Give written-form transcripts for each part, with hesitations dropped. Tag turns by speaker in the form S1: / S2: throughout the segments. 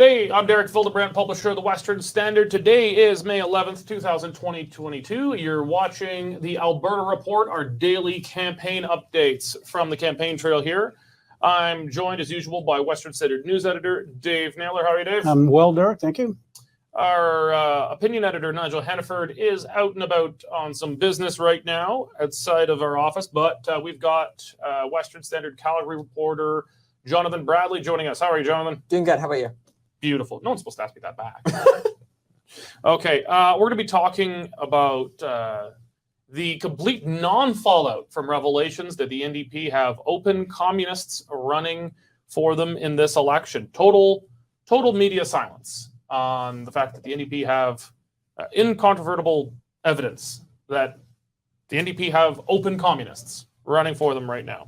S1: G'day, I'm Derek Vildebrand, publisher of the Western Standard. Today is May 11th, 2022. You're watching the Alberta Report, our daily campaign updates from the campaign trail here. I'm joined, as usual, by Western Standard news editor Dave Naylor. How are you, Dave?
S2: I'm well, Derek. Thank you.
S1: Our opinion editor, Nigel Hannaford, is out and about on some business right now outside of our office, but we've got Western Standard Calgary reporter Jonathan Bradley joining us. How are you, Jonathan?
S3: Doing good. How about you?
S1: Beautiful. No one's supposed to ask me that back. Okay, we're going to be talking about the complete non-fallout from revelations that the NDP have open communists running for them in this election. Total media silence on the fact that the NDP have incontrovertible evidence that the NDP have open communists running for them right now.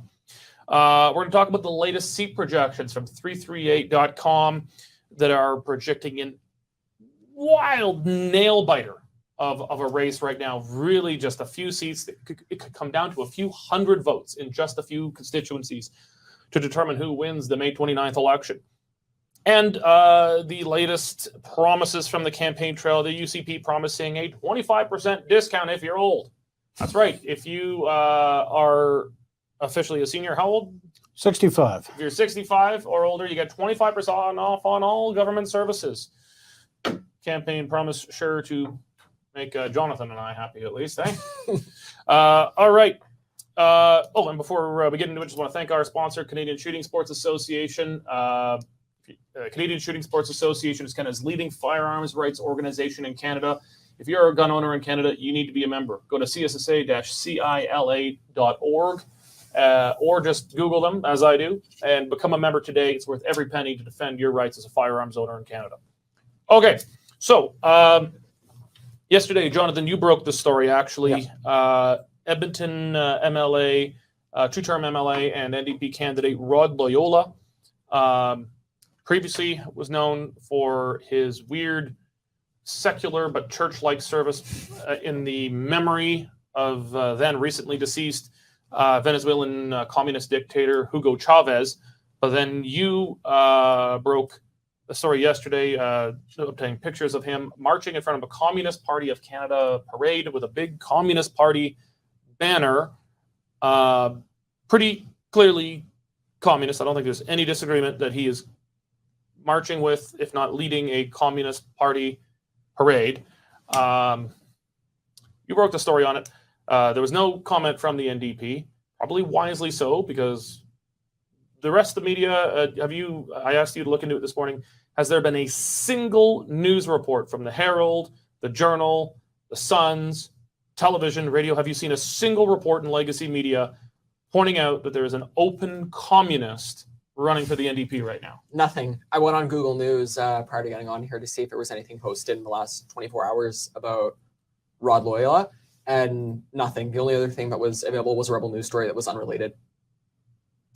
S1: We're going to talk about the latest seat projections from 338.com that are projecting in wild nail-biter of a race right now. Really just a few seats. It could come down to a few hundred votes in just a few constituencies to determine who wins the May 29th election. And the latest promises from the campaign trail, the UCP promising a 25% discount if you're old. That's right. If you are officially a senior, how old?
S2: 65.
S1: If you're 65 or older, you get 25% off on all government services. Campaign promise sure to make Jonathan and I happy, at least, eh? All right. And before we get into it, just want to thank our sponsor, Canadian Shooting Sports Association. Canadian Shooting Sports Association is Canada's leading firearms rights organization in Canada. If you're a gun owner in Canada, you need to be a member. Go to CSSA-CILA.org. Or just Google them, as I do, and become a member today. It's worth every penny to defend your rights as a firearms owner in Canada. Okay, so yesterday, Jonathan, you broke the story, actually. Yeah. Edmonton MLA, two-term MLA and NDP candidate Rod Loyola previously was known for his weird secular but church-like service in the memory of then recently deceased Venezuelan communist dictator Hugo Chavez. But then you broke the story yesterday, obtaining pictures of him marching in front of a Communist Party of Canada parade with a big Communist Party banner. Pretty clearly communist. I don't think there's any disagreement that he is marching with, if not leading, a Communist Party parade. You broke the story on it. There was no comment from the NDP, probably wisely so, because the rest of the media, I asked you to look into it this morning, has there been a single news report from the Herald, the Journal, the Suns, television, radio? Have you seen a single report in legacy media pointing out that there is an open communist running for the NDP right now?
S3: Nothing. I went on Google News prior to getting on here to see if there was anything posted in the last 24 hours about Rod Loyola. And nothing. The only other thing that was available was a Rebel News story that was unrelated.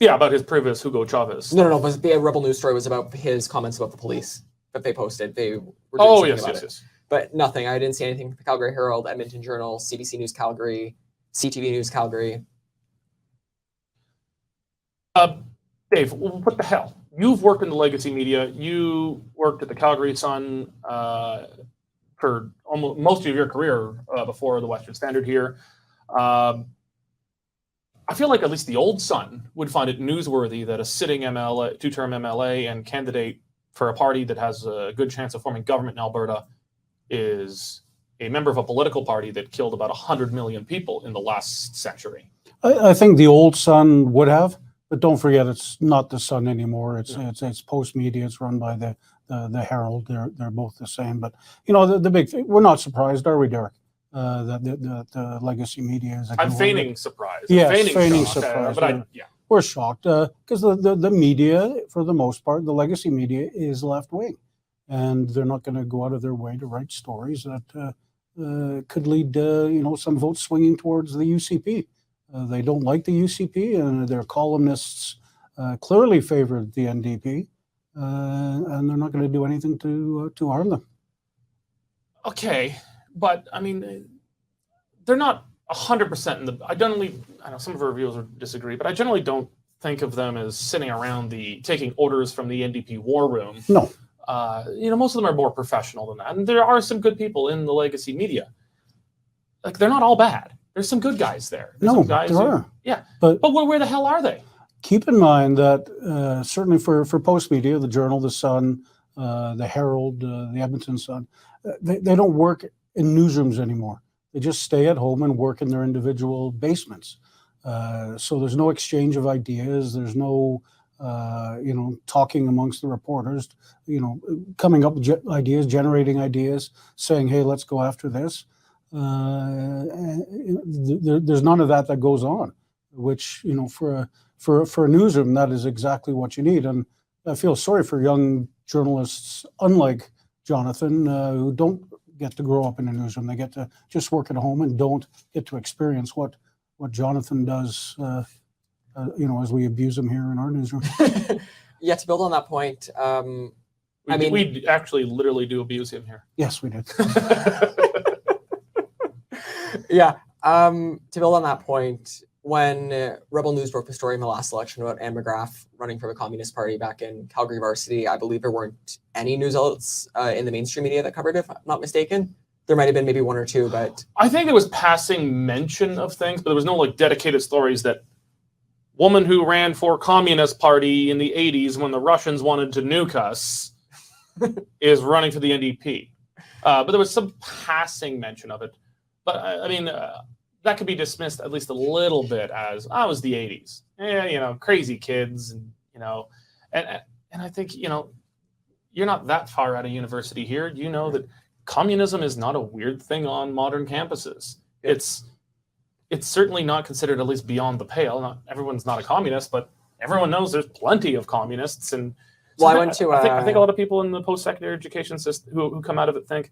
S1: Yeah, about his previous Hugo Chavez.
S3: No. But the Rebel News story was about his comments about the police that they posted. They were doing something about it. Yes. But nothing. I didn't see anything. The Calgary Herald, Edmonton Journal, CBC News Calgary, CTV News Calgary.
S1: Dave, what the hell? You've worked in the legacy media. You worked at the Calgary Sun for almost most of your career before the Western Standard here. I feel like at least the old Sun would find it newsworthy that a sitting MLA, two-term MLA and candidate for a party that has a good chance of forming government in Alberta is a member of a political party that killed about 100 million people in the last century.
S2: I think the old Sun would have, but don't forget it's not the Sun anymore. It's Post Media. It's run by the Herald. They're both the same. But you know the big thing. We're not surprised, are we, Derek? That the legacy media is.
S1: I'm feigning surprise.
S2: Yes, feigning surprise.
S1: But
S2: we're shocked because the media, for the most part, the legacy media is left wing, and they're not going to go out of their way to write stories that could lead some votes swinging towards the UCP. They don't like the UCP, and their columnists clearly favor the NDP, and they're not going to do anything to harm them.
S1: Okay, but I mean, they're not 100% in the. I know some of our reviewers would disagree, but I generally don't think of them as sitting around taking orders from the NDP war room.
S2: No.
S1: most of them are more professional than that. And there are some good people in the legacy media. Like, they're not all bad. There's some good guys there. There's
S2: No,
S1: some guys
S2: there are.
S1: Yeah.
S2: But
S1: where the hell are they?
S2: keep in mind that certainly for Post Media, the Journal, the Sun, the Herald, the Edmonton Sun, they don't work in newsrooms anymore. They just stay at home and work in their individual basements. So there's no exchange of ideas. There's no, talking amongst the reporters, coming up with ideas, generating ideas, saying, hey, let's go after this. There's none of that goes on, which, for a newsroom, that is exactly what you need. And I feel sorry for young journalists, unlike Jonathan, who don't get to grow up in a newsroom. They get to just work at home and don't get to experience what Jonathan does, as we abuse him here in our newsroom.
S3: Yeah, to build on that point,
S1: we actually literally do abuse him here.
S2: Yes, we did.
S3: Yeah, to build on that point, when Rebel News broke the story in the last election about Anne McGrath running for the Communist Party back in Calgary Varsity, I believe there weren't any news outlets in the mainstream media that covered it, if I'm not mistaken. There might have been maybe one or two, but
S1: I think there was passing mention of things, but there was no dedicated stories that woman who ran for Communist Party in the 80s when the Russians wanted to nuke us is running for the NDP. But there was some passing mention of it. But that could be dismissed at least a little bit as, it was the 80s. Crazy kids, and I think, you're not that far out of university here. You know that communism is not a weird thing on modern campuses. It's certainly not considered, at least beyond the pale. Not everyone's not a communist, but everyone knows there's plenty of communists. And
S3: well, I think
S1: a lot of people in the post-secondary education system who come out of it think,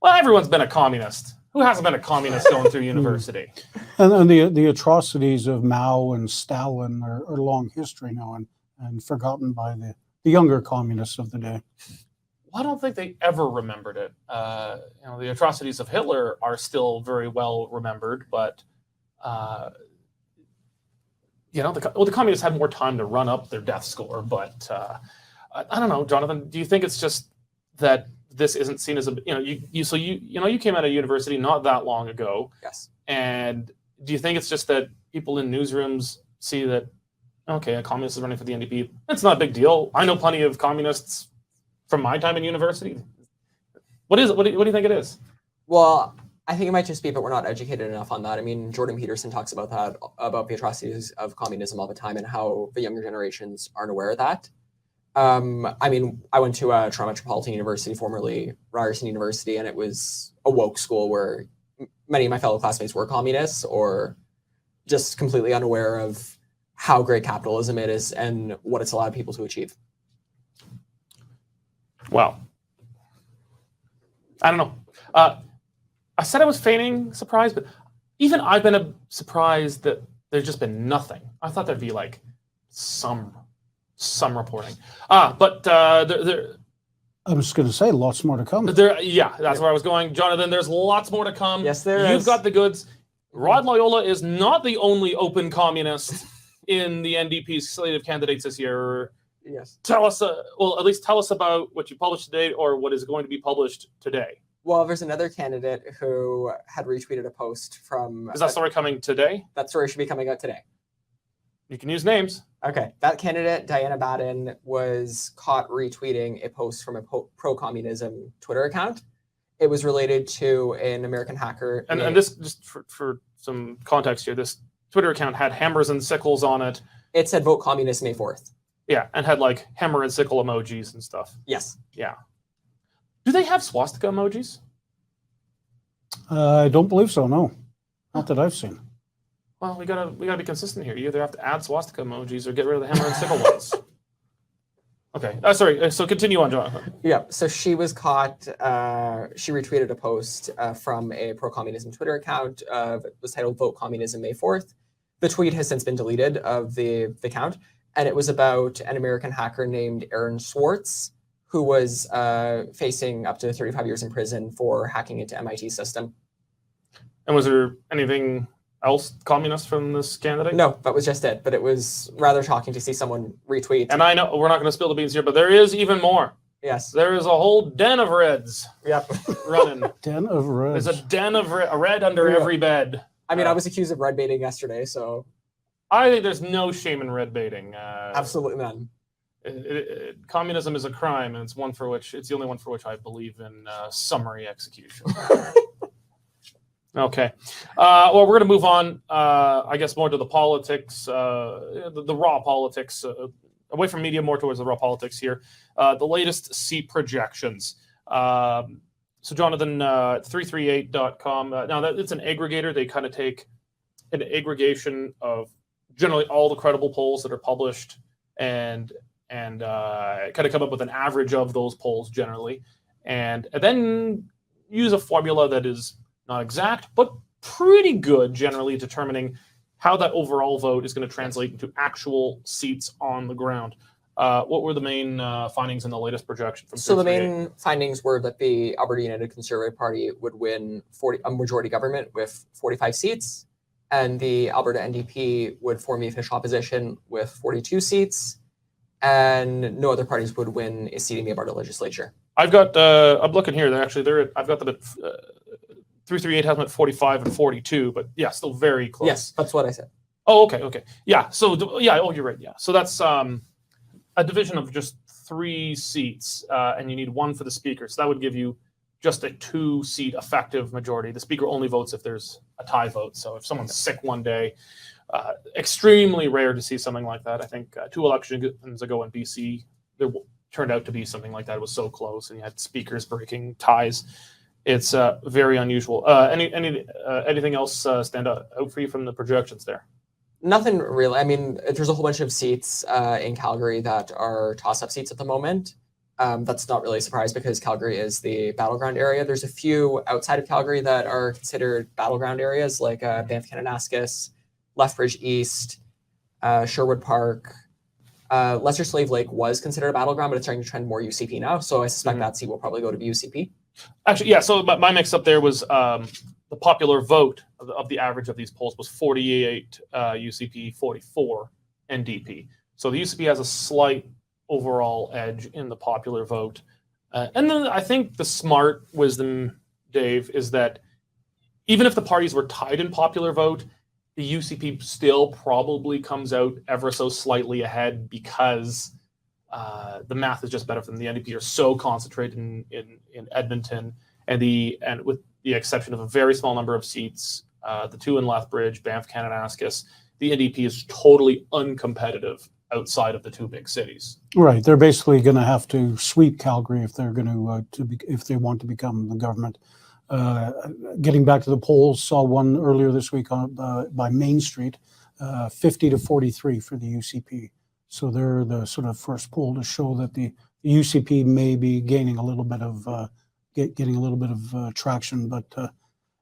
S1: well, everyone's been a communist. Who hasn't been a communist going through university?
S2: And the atrocities of Mao and Stalin are long history now and forgotten by the younger communists of the day.
S1: Well, I don't think they ever remembered it. The atrocities of Hitler are still very well remembered, but the communists had more time to run up their death score. But I don't know, Jonathan. Do you think it's just that this isn't seen as you came out of university not that long ago?
S3: Yes.
S1: And do you think it's just that people in newsrooms see that, okay, a communist is running for the NDP? It's not a big deal. I know plenty of communists from my time in university. What is it? What do you think it is?
S3: Well, I think it might just be that we're not educated enough on that. I mean, Jordan Peterson talks about that, about the atrocities of communism all the time and how the younger generations aren't aware of that. I went to Toronto Metropolitan University, formerly Ryerson University, and it was a woke school where many of my fellow classmates were communists or just completely unaware of how great capitalism it is and what it's allowed people to achieve.
S1: Well, I don't know. I said I was feigning surprise, but even I've been surprised that there's just been nothing. I thought there'd be some reporting. But there.
S2: I was going to say lots more to come.
S1: That's where I was going, Jonathan. There's lots more to come.
S3: Yes, there is.
S1: You've got the goods. Rod Loyola is not the only open communist in the NDP's slate of candidates this year.
S3: Yes.
S1: Tell us, at least tell us about what you published today or what is going to be published today.
S3: Well, there's another candidate who had retweeted a post from...
S1: Is that story coming today?
S3: That story should be coming out today.
S1: You can use names.
S3: Okay. That candidate, Diana Baden, was caught retweeting a post from a pro-communism Twitter account. It was related to an American hacker.
S1: And this, just for some context here, this Twitter account had hammers and sickles on it.
S3: It said vote communist May 4th.
S1: Yeah, and had hammer and sickle emojis and stuff.
S3: Yes.
S1: Yeah. Do they have swastika emojis?
S2: I don't believe so, no. Not that I've seen.
S1: Well, we gotta be consistent here. You either have to add swastika emojis or get rid of the hammer and sickle ones. Okay. Sorry. So continue on, Jonathan.
S3: Yeah. So she was caught. She retweeted a post from a pro-communism Twitter account. It was titled "Vote Communism May 4th." The tweet has since been deleted of the account, and it was about an American hacker named Aaron Swartz, who was facing up to 35 years in prison for hacking into MIT system.
S1: And was there anything else communist from this candidate?
S3: No, that was just it. But it was rather shocking to see someone retweet.
S1: And I know we're not going to spill the beans here, but there is even more.
S3: Yes.
S1: There is a whole den of reds
S3: Yep.
S1: running.
S2: Den of reds.
S1: There's a den of a red under
S3: Yeah.
S1: every bed.
S3: I mean, I was accused of red baiting yesterday, so
S1: I think there's no shame in red baiting.
S3: absolutely none.
S1: Communism is a crime, and it's the only one for which I believe in summary execution. Okay. Well, we're going to move on, I guess, more to the politics, the raw politics, away from media, more towards the raw politics here. The latest seat projections. So, Jonathan, 338.com. Now, it's an aggregator. They kind of take an aggregation of generally all the credible polls that are published and kind of come up with an average of those polls generally, and then use a formula that is not exact, but pretty good generally determining how that overall vote is going to translate into actual seats on the ground. What were the main findings in the latest projection from
S3: So the main findings were that the Alberta United Conservative Party would win a majority government with 45 seats, and the Alberta NDP would form the official opposition with 42 seats, and no other parties would win a seat in the Alberta legislature.
S1: I've got, I'm looking here, I've got them at 338 has them at 45 and 42, but yeah, still very close.
S3: Yes, that's what I said.
S1: Oh, okay. Yeah, so, you're right, yeah. So that's a division of just 3 seats, and you need 1 for the speaker. So that would give you just a 2-seat effective majority. The speaker only votes if there's a tie vote. So if someone's sick one day, extremely rare to see something like that. I think 2 elections ago in BC, there turned out to be something like that. It was so close, and you had speakers breaking ties. It's very unusual. Anything else stand out for you from the projections there?
S3: Nothing really. I mean, there's a whole bunch of seats in Calgary that are toss-up seats at the moment. That's not really a surprise because Calgary is the battleground area. There's a few outside of Calgary that are considered battleground areas, like Banff-Kananaskis, Lethbridge East, Sherwood Park. Lesser Slave Lake was considered a battleground, but it's starting to trend more UCP now. So I suspect that seat will probably go to UCP.
S1: Actually, yeah. So my mix-up there was the popular vote of the average of these polls was 48 UCP, 44 NDP. So the UCP has a slight overall edge in the popular vote. And then I think the smart wisdom, Dave, is that even if the parties were tied in popular vote, the UCP still probably comes out ever so slightly ahead because the math is just better for them. The NDP are so concentrated in Edmonton, and with the exception of a very small number of seats, the 2 in Lethbridge, Banff-Kananaskis, the NDP is totally uncompetitive outside of the 2 big cities.
S2: Right, they're basically going to have to sweep Calgary if they're going if they want to become the government. Getting back to the polls, saw one earlier this week by Main Street, 50 to 43 for the UCP. So they're the sort of first poll to show that the UCP may be gaining a little bit of getting a little bit of traction. But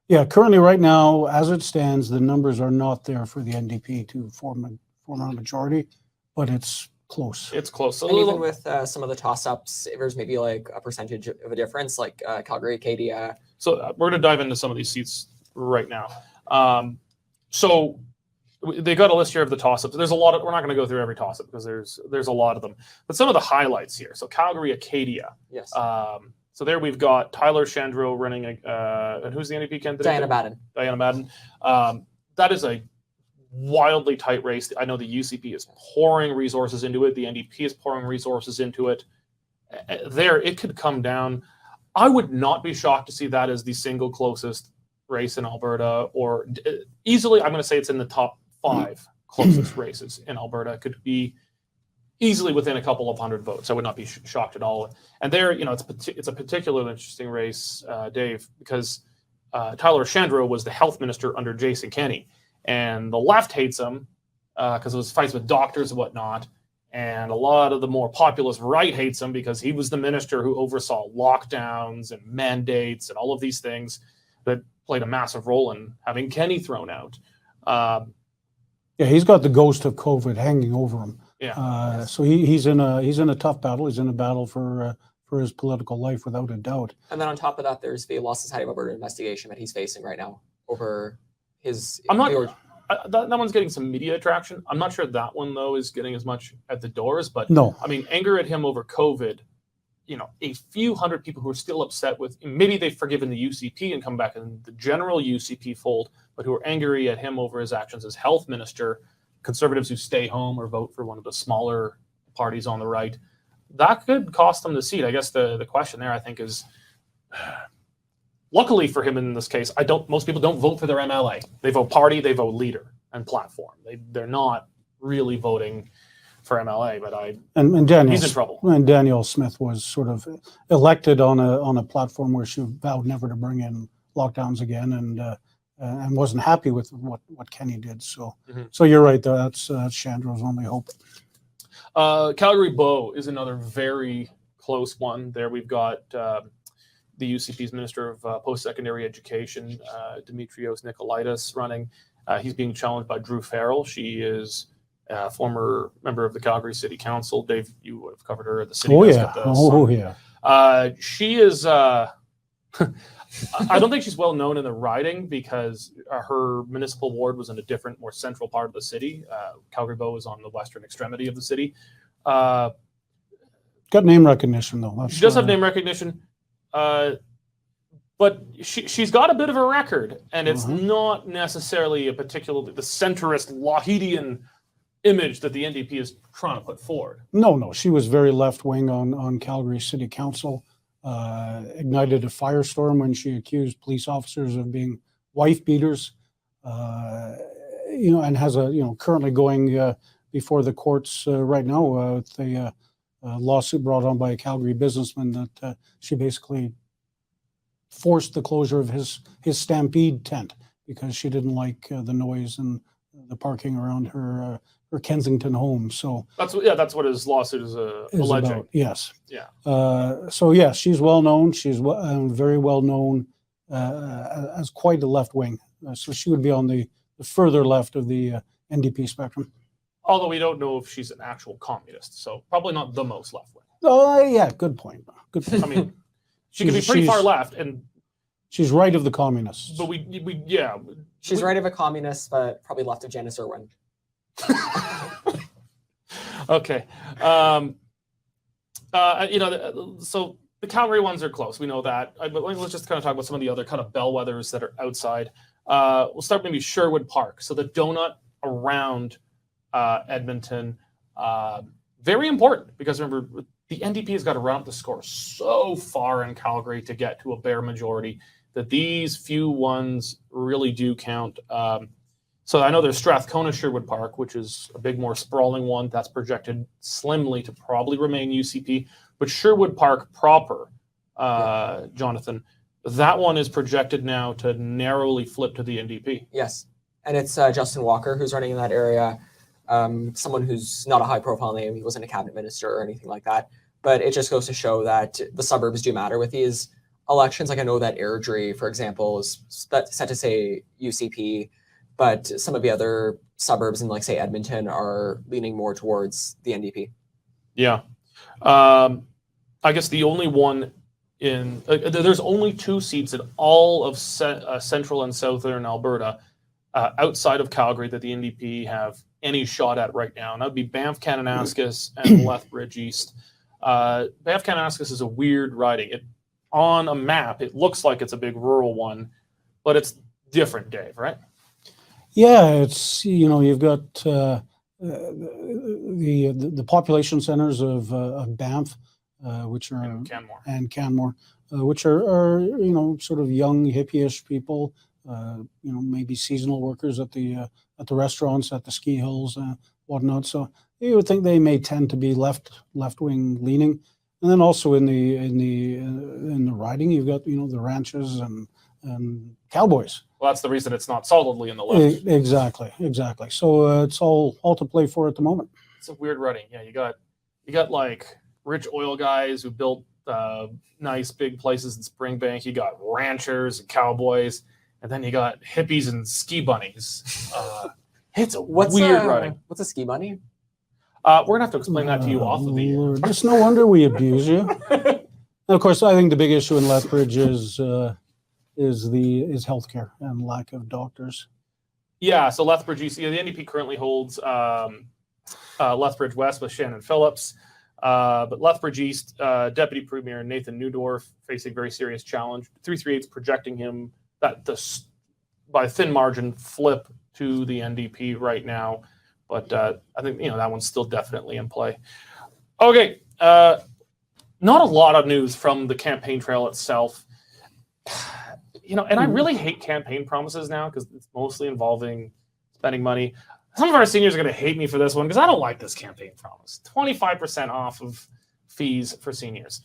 S2: yeah, currently right now, as it stands, the numbers are not there for the NDP to form a majority, but it's close.
S1: It's close.
S3: And even with some of the toss-ups, there's maybe like a percentage of a difference, like Calgary, Acadia.
S1: So we're going to dive into some of these seats right now. So they got a list here of the toss-ups. There's a lot of, we're not going to go through every toss-up because there's a lot of them. But some of the highlights here. So Calgary, Acadia.
S3: Yes.
S1: So there we've got Tyler Shandro running, and who's the NDP candidate?
S3: Diana Madden.
S1: Diana Madden. That is a wildly tight race. I know the UCP is pouring resources into it. The NDP is pouring resources into it. There, it could come down. I would not be shocked to see that as the single closest race in Alberta, or easily, I'm going to say it's in the top 5 closest races in Alberta. It could be easily within a couple of hundred votes. I would not be shocked at all. And there, it's a particularly interesting race, Dave, because Tyler Shandro was the health minister under Jason Kenney, and the left hates him because it was fights with doctors and whatnot. And a lot of the more populist right hates him because he was the minister who oversaw lockdowns and mandates and all of these things that played a massive role in having Kenney thrown out.
S2: Yeah, he's got the ghost of COVID hanging over him.
S1: Yeah.
S2: So he's in a tough battle. He's in a battle for his political life, without a doubt.
S3: And then on top of that, there's the Law Society of Alberta investigation that he's facing right now over his.
S1: That one's getting some media attraction. I'm not sure that one, though, is getting as much at the doors. But
S2: no,
S1: I mean, anger at him over COVID a few hundred people who are still upset with, maybe they've forgiven the UCP and come back in the general UCP fold, but who are angry at him over his actions as health minister, conservatives who stay home or vote for one of the smaller parties on the right, that could cost them the seat. I guess the question there, I think, is, luckily for him in this case, most people don't vote for their MLA. They vote party, they vote leader and platform. They're not really voting for MLA, but
S2: and Daniel,
S1: he's in trouble.
S2: And Danielle Smith was sort of elected on a platform where she vowed never to bring in lockdowns again, and wasn't happy with what Kenny did. So so you're right, that's Chandra's only hope.
S1: Calgary Bow is another very close one. There we've got the UCP's Minister of Post-Secondary Education, Dimitrios Nicolaitis, running. He's being challenged by Drew Farrell. She is a former member of the Calgary City Council. Dave, you would have covered her at the city. She is, I don't think she's well known in the riding because her municipal ward was in a different, more central part of the city. Calgary Bow is on the western extremity of the city.
S2: Got name recognition, though.
S1: She does have name recognition. But she's got a bit of a record, and it's not necessarily the centrist Lohidian image that the NDP is trying to put forward.
S2: No, she was very left-wing on Calgary City Council, ignited a firestorm when she accused police officers of being wife beaters, and has currently going before the courts right now with a lawsuit brought on by a Calgary businessman that she basically forced the closure of his Stampede tent because she didn't like the noise and the parking around her Kensington home. So
S1: that's what his lawsuit is alleging.
S2: About, yes.
S1: Yeah.
S2: So yeah, she's well known. She's very well known as quite a left wing. So she would be on the further left of the NDP spectrum.
S1: Although we don't know if she's an actual communist, so probably not the most left wing.
S2: Oh yeah, good point. Good point.
S1: I mean, she could be pretty far left, and
S2: she's right of the communists.
S1: But
S3: she's right of a communist, but probably left of Janice Irwin.
S1: Okay. So the Calgary ones are close. We know that. But let's just kind of talk about some of the other kind of bellwethers that are outside. We'll start maybe Sherwood Park. So the donut around Edmonton, very important because remember, the NDP has got to run up the score so far in Calgary to get to a bare majority that these few ones really do count. So I know there's Strathcona Sherwood Park, which is a big, more sprawling one that's projected slimly to probably remain UCP. But Sherwood Park proper, Jonathan, that one is projected now to narrowly flip to the NDP.
S3: Yes, and it's Justin Walker who's running in that area. Someone who's not a high-profile name. He wasn't a cabinet minister or anything like that. But it just goes to show that the suburbs do matter with these elections. Like I know that Airdrie, for example, is set to say UCP, but some of the other suburbs in, like, say, Edmonton are leaning more towards the NDP.
S1: Yeah. I guess the only one there's only 2 seats in all of central and southern Alberta outside of Calgary that the NDP have any shot at right now. And that would be Banff, Kananaskis, and Lethbridge East. Banff, Kananaskis is a weird riding. On a map, it looks like it's a big rural one, but it's different, Dave, right?
S2: Yeah, it's, you've got the population centers of Banff, which are and Canmore, which are sort of young hippie-ish people, maybe seasonal workers at the restaurants, at the ski hills, whatnot. So you would think they may tend to be left-wing leaning, and then also in the riding, you've got the ranches and cowboys.
S1: Well, that's the reason it's not solidly in the left.
S2: Exactly. So it's all to play for at the moment.
S1: It's a weird running. Yeah, you got like rich oil guys who built nice big places in Springbank. You got ranchers and cowboys, and then you got hippies and ski bunnies. It's a weird running.
S3: What's a ski bunny?
S1: We're gonna have to explain that to you off of the air.
S2: It's no wonder we abuse you. And of course, I think the big issue in Lethbridge is healthcare and lack of doctors.
S1: Yeah, so Lethbridge, the NDP currently holds Lethbridge West with Shannon Phillips. But Lethbridge East Deputy Premier Nathan Newdorf facing very serious challenge. 338's projecting him that by a thin margin flip to the NDP right now. But I think that one's still definitely in play. Okay, not a lot of news from the campaign trail itself. And I really hate campaign promises now because it's mostly involving spending money. Some of our seniors are going to hate me for this one because I don't like this campaign promise. 25% off of fees for seniors.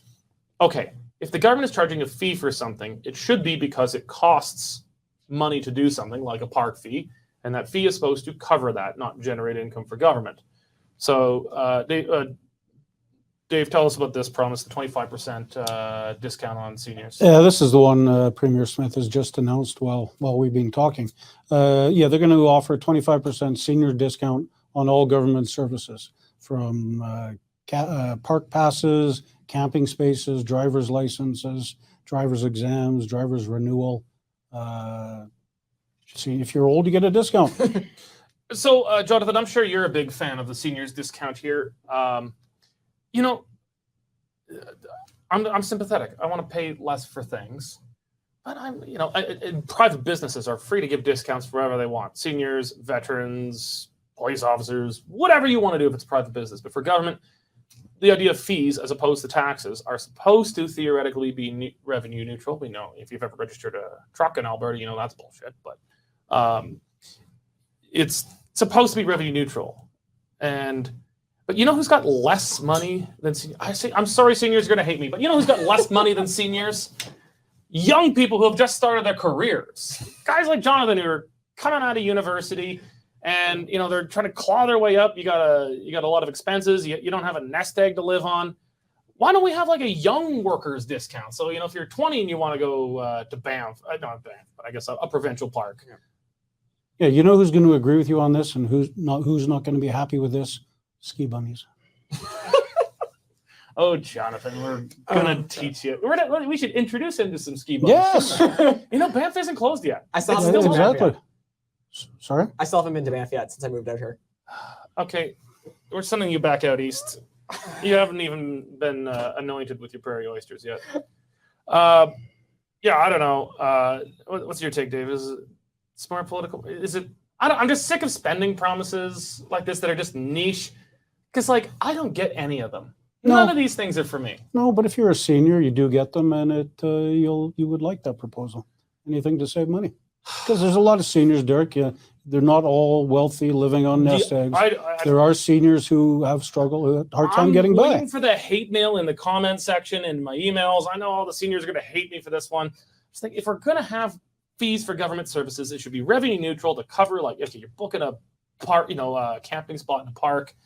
S1: Okay, if the government is charging a fee for something, it should be because it costs money to do something, like a park fee, and that fee is supposed to cover that, not generate income for government. So, Dave, tell us about this promise, the 25% discount on seniors.
S2: Yeah, this is the one Premier Smith has just announced while we've been talking. They're going to offer 25% senior discount on all government services, from park passes, camping spaces, driver's licenses, driver's exams, driver's renewal. See, if you're old, you get a discount.
S1: So, Jonathan, I'm sure you're a big fan of the seniors discount here. I'm sympathetic. I want to pay less for things, but private businesses are free to give discounts for whatever they want. Seniors, veterans, police officers, whatever you want to do if it's a private business. But for government, the idea of fees as opposed to taxes are supposed to theoretically be revenue neutral. We know if you've ever registered a truck in Alberta, that's bullshit. But it's supposed to be revenue neutral. But who's got less money than seniors? I'm sorry, seniors are going to hate me, but who's got less money than seniors? Young people who have just started their careers. Guys like Jonathan who are coming out of university and they're trying to claw their way up. You got a lot of expenses. You don't have a nest egg to live on. Why don't we have like a young workers discount? So if you're 20 and you want to go to Banff, not Banff, but I guess a provincial park.
S2: Yeah, who's going to agree with you on this, and who's not going to be happy with this? Ski bunnies.
S1: Oh, Jonathan, we're gonna teach you. We should introduce him to some ski bunnies.
S2: Yes.
S1: Banff isn't closed yet.
S3: I still
S2: haven't
S3: haven't been to Banff
S2: exactly.
S3: yet.
S2: Sorry?
S3: I still haven't been to Banff yet since I moved out here.
S1: Okay, we're sending you back out east. You haven't even been anointed with your prairie oysters yet. I don't know. What's your take, Dave? Is it smart political? Is it? I'm just sick of spending promises like this that are just niche. Because, I don't get any of them.
S2: No.
S1: None of these things are for me.
S2: No, but if you're a senior, you do get them, and you would like that proposal. Anything to save money. Because there's a lot of seniors, Derek. They're not all wealthy, living on nest eggs. There are seniors who have struggled, who have a hard time getting by.
S1: I'm waiting for the hate mail in the comment section and my emails. I know all the seniors are going to hate me for this one. Just think, if we're going to have fees for government services, it should be revenue neutral to cover, if you're booking a park, a camping spot in a park.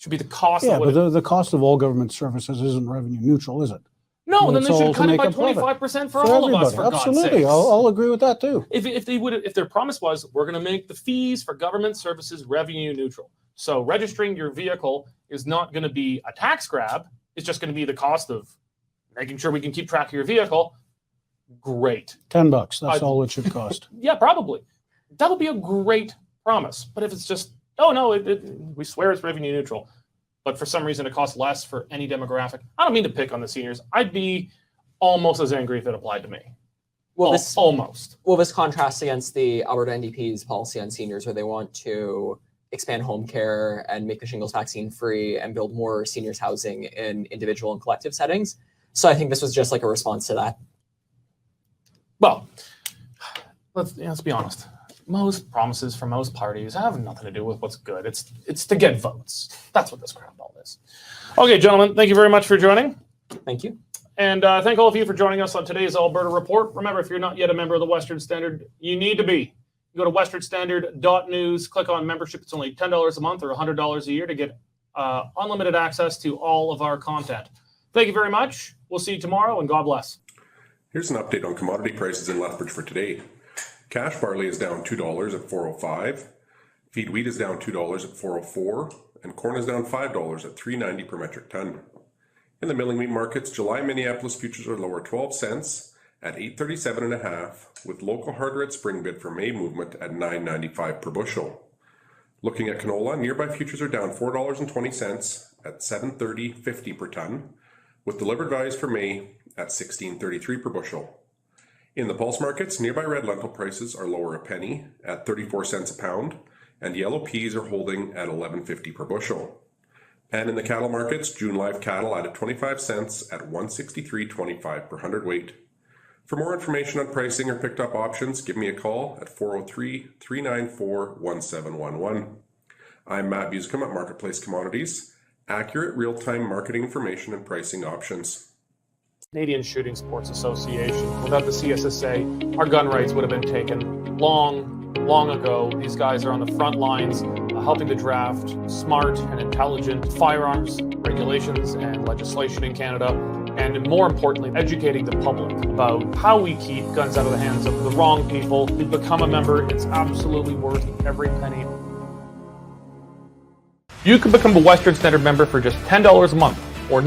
S1: Should be the cost.
S2: Yeah, but the cost of all government services isn't revenue neutral, is it?
S1: No, then they should cut it by 25% for all
S2: everybody.
S1: of us. For
S2: Absolutely,
S1: God's sakes.
S2: I'll agree with that too.
S1: If their promise was, we're going to make the fees for government services revenue neutral, so registering your vehicle is not going to be a tax grab. It's just going to be the cost of making sure we can keep track of your vehicle. Great.
S2: $10. That's all it should cost.
S1: Yeah, probably. That would be a great promise. But if it's just, oh no, we swear it's revenue neutral, but for some reason it costs less for any demographic. I don't mean to pick on the seniors. I'd be almost as angry if it applied to me. Almost.
S3: Well, this contrasts against the Alberta NDP's policy on seniors, where they want to expand home care and make the shingles vaccine free and build more seniors housing in individual and collective settings. So I think this was just a response to that.
S1: Well, let's be honest. Most promises from most parties have nothing to do with what's good. It's to get votes. That's what this crap ball is. Okay, gentlemen, thank you very much for joining.
S3: Thank you.
S1: And thank all of you for joining us on today's Alberta Report. Remember, if you're not yet a member of the Western Standard, you need to be. You go to westernstandard.news, click on membership. It's only $10 a month or $100 a year to get unlimited access to all of our content. Thank you very much. We'll see you tomorrow, and God bless.
S4: Here's an update on commodity prices in Lethbridge for today. Cash barley is down $2 at $4.05. Feed wheat is down $2 at $4.04, and corn is down $5 at $3.90 per metric ton. In the milling wheat markets, July Minneapolis futures are lower 12 cents at $8.37.5, with local hard red spring bid for May movement at $9.95 per bushel. Looking at canola, nearby futures are down $4.20 at $7.30.50 per ton, with delivered values for May at $16.33 per bushel. In the pulse markets, nearby red lentil prices are lower a penny at 34 cents a pound, and yellow peas are holding at $11.50 per bushel. And in the cattle markets, June live cattle added 25 cents at $163.25 per hundredweight. For more information on pricing or picked up options, give me a call at 403-394-1711. I'm Matt Buscom at Marketplace Commodities, accurate real-time marketing information and pricing options.
S1: Canadian Shooting Sports Association. Without the CSSA, our gun rights would have been taken long ago. These guys are on the front lines helping to draft smart and intelligent firearms regulations and legislation in Canada, and more importantly, educating the public about how we keep guns out of the hands of the wrong people. You become a member, it's absolutely worth every penny. You can become a Western Standard member for just $10 a month or $90